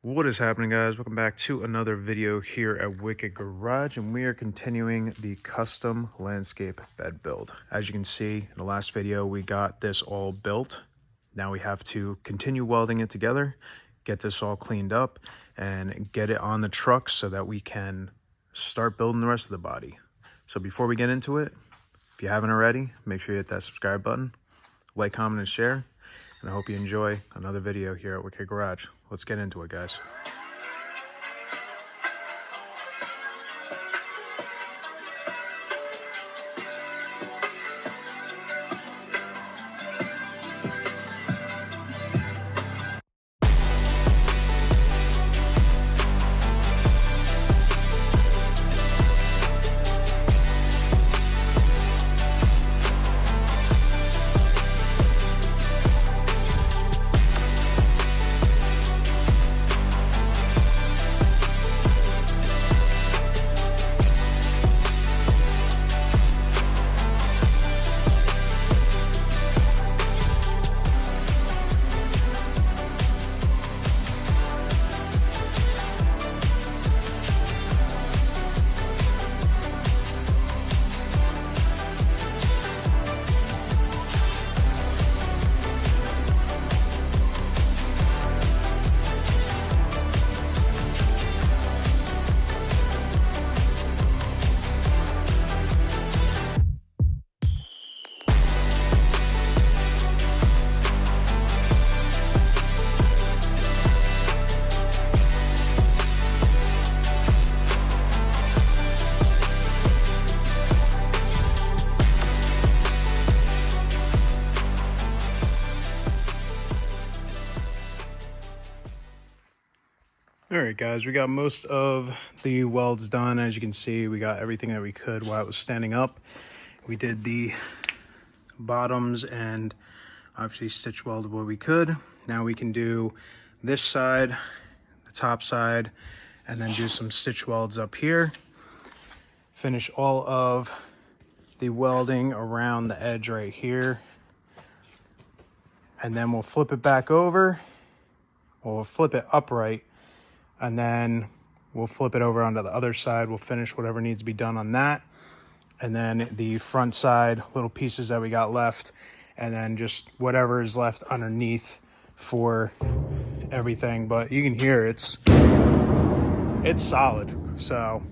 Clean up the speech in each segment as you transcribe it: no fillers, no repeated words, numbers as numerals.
What is happening, guys? Welcome back to another video here at Wicked Garage, and we are continuing the custom landscape bed build. As you can see in the last video, we got this all built. Now we have to continue welding it together, get this all cleaned up, and get it on the truck so that we can start building the rest of the body. So before we get into it, if you haven't already, make sure you hit that subscribe button, like, comment, and share. And I hope you enjoy another video here at Wicked Garage. Let's get into it, guys. Alright guys, we got most of the welds done. As you can see, we got everything that we could while it was standing up. We did the bottoms and obviously stitch welded what we could. Now we can do this side, the top side, and then do some stitch welds up here. Finish all of the welding around the edge right here. And then we'll flip it back over. We'll flip it upright. And then we'll flip it over onto the other side. We'll finish whatever needs to be done on that. And then the front side, little pieces that we got left. And then just whatever is left underneath for everything. But you can hear it's solid. So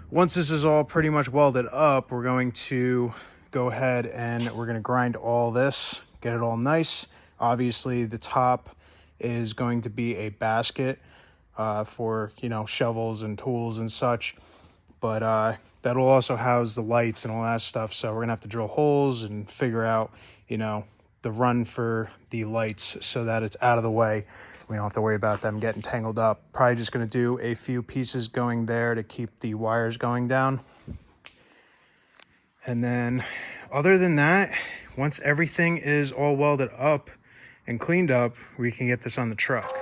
once this is all pretty much welded up, we're going to go ahead and we're going to grind all this, get it all nice. Obviously the top is going to be a basket for, you know, shovels and tools and such, but that'll also house the lights and all that stuff. So we're gonna have to drill holes and figure out, you know, the run for the lights so that it's out of the way. We don't have to worry about them getting tangled up. Probably just gonna do a few pieces going there to keep the wires going down. And then other than that, once everything is all welded up and cleaned up, we can get this on the truck.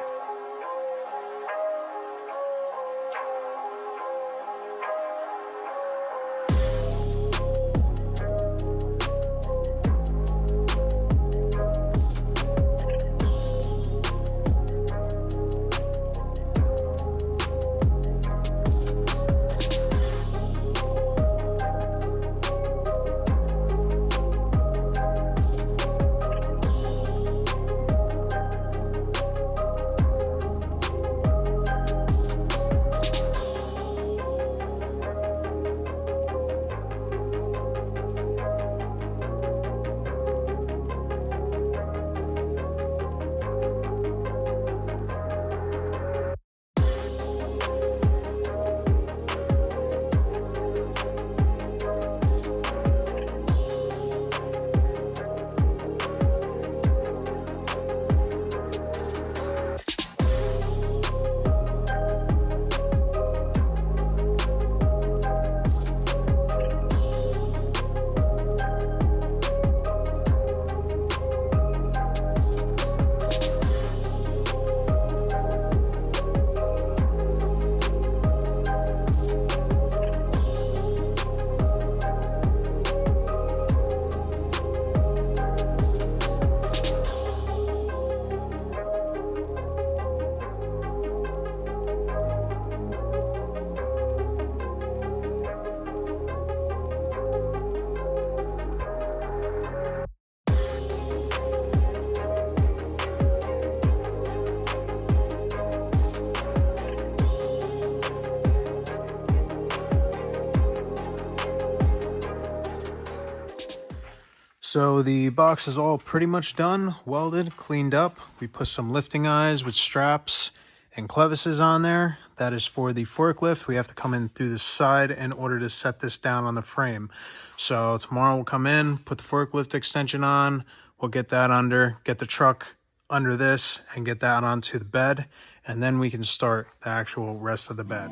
So the box is all pretty much done, welded, cleaned up. We put some lifting eyes with straps and clevises on there. That is for the forklift. We have to come in through the side in order to set this down on the frame. So tomorrow we'll come in, put the forklift extension on, we'll get that under, get the truck under this and get that onto the bed, and then we can start the actual rest of the bed.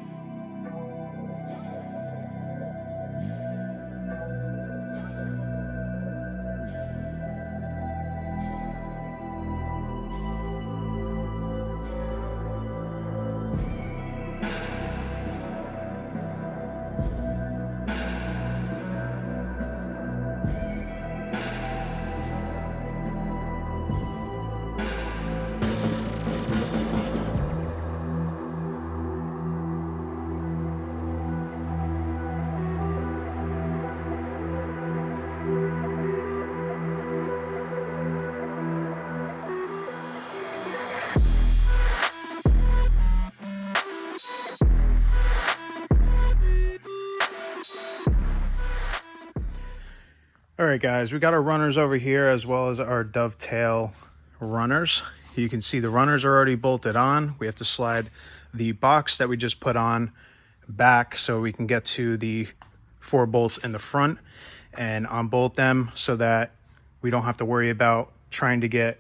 All right, guys, we got our runners over here as well as our dovetail runners. You can see the runners are already bolted on. We have to slide the box that we just put on back so we can get to the 4 bolts in the front and unbolt them so that we don't have to worry about trying to get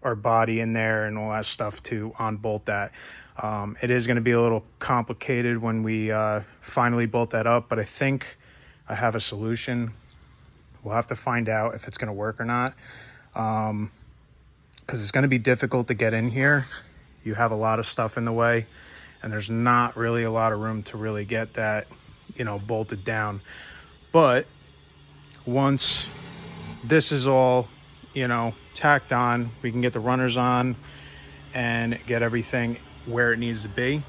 our body in there and all that stuff to unbolt that. It is going to be a little complicated when we finally bolt that up, but I think I have a solution. We'll have to find out if it's going to work or not, because it's going to be difficult to get in here. You have a lot of stuff in the way, and there's not really a lot of room to really get that, bolted down. But once this is all, tacked on, we can get the runners on and get everything where it needs to be.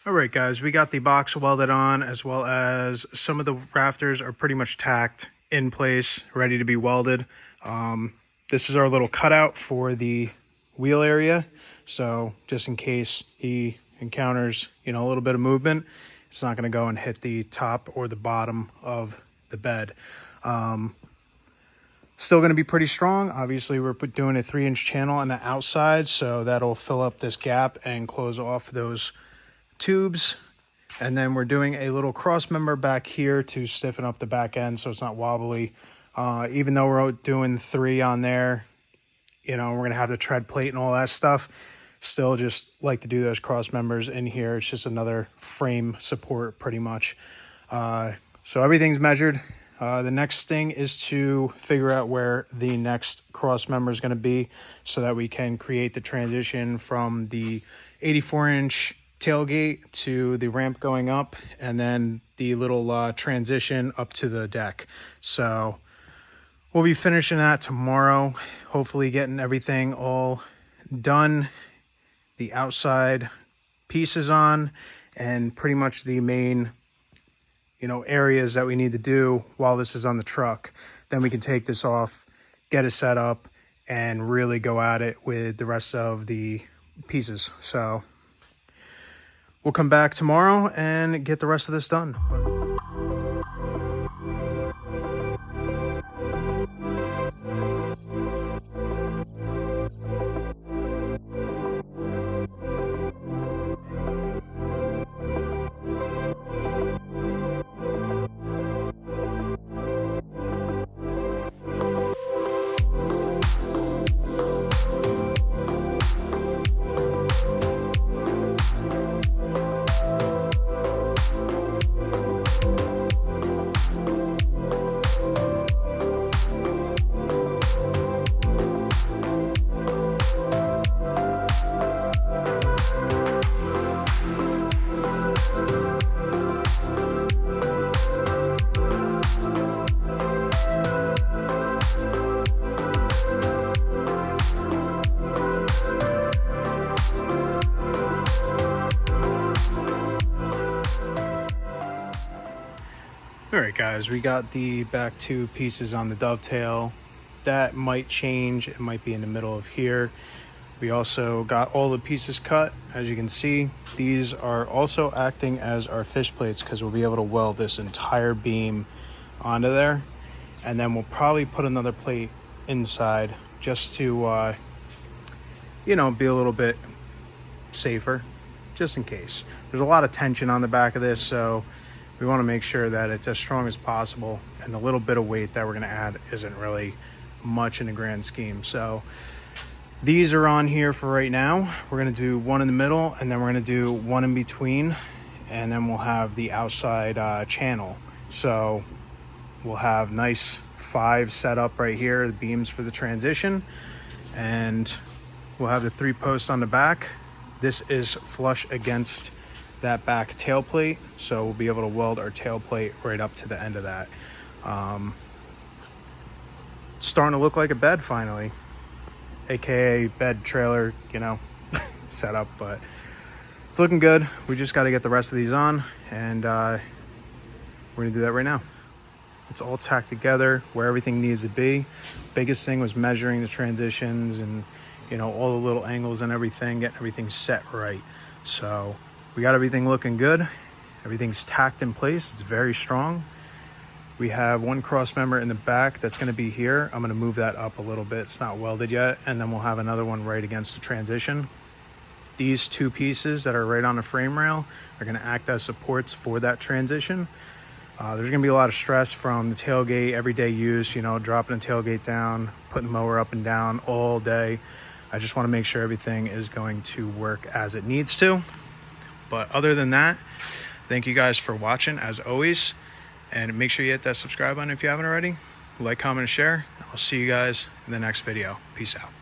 All right, guys, we got the box welded on, as well as some of the rafters are pretty much tacked in place, ready to be welded. This is our little cutout for the wheel area. So just in case he encounters, a little bit of movement, it's not going to go and hit the top or the bottom of the bed. Still going to be pretty strong. Obviously, we're doing a 3-inch channel on the outside, so that'll fill up this gap and close off those tubes. And then we're doing a little cross member back here to stiffen up the back end so it's not wobbly. Even though we're doing 3 on there, we're gonna have the tread plate and all that stuff, still just like to do those cross members in here. It's just another frame support pretty much. So everything's measured. The next thing is to figure out where the next cross member is going to be so that we can create the transition from the 84-inch tailgate to the ramp going up, and then the little transition up to the deck. So we'll be finishing that tomorrow, hopefully getting everything all done, the outside pieces on, and pretty much the main areas that we need to do while this is on the truck. Then we can take this off, get it set up, and really go at it with the rest of the pieces. So we'll come back tomorrow and get the rest of this done. All right, guys, we got the back two pieces on the dovetail. That might change. It might be in the middle of here. We also got all the pieces cut. As you can see, these are also acting as our fish plates because we'll be able to weld this entire beam onto there. And then we'll probably put another plate inside just to, you know, be a little bit safer, just in case. There's a lot of tension on the back of this, so we want to make sure that it's as strong as possible, and the little bit of weight that we're going to add isn't really much in the grand scheme. So these are on here for right now. We're going to do one in the middle, and then we're going to do one in between, and then we'll have the outside channel. So we'll have nice 5 set up right here, the beams for the transition, and we'll have the 3 posts on the back. This is flush against that back tail plate, so we'll be able to weld our tail plate right up to the end of that. Starting to look like a bed finally, aka bed trailer, you know, setup, but it's looking good. We just got to get the rest of these on, and we're gonna do that right now. It's all tacked together where everything needs to be. Biggest thing was measuring the transitions and, you know, all the little angles and everything, getting everything set right. So we got everything looking good. Everything's tacked in place. It's very strong. We have one cross member in the back that's going to be here. I'm going to move that up a little bit. It's not welded yet. And then we'll have another one right against the transition. These 2 pieces that are right on the frame rail are going to act as supports for that transition. There's going to be a lot of stress from the tailgate, everyday use, you know, dropping the tailgate down, putting the mower up and down all day. I just want to make sure everything is going to work as it needs to. But other than that, thank you guys for watching as always. And make sure you hit that subscribe button if you haven't already. Like, comment, and share. I'll see you guys in the next video. Peace out.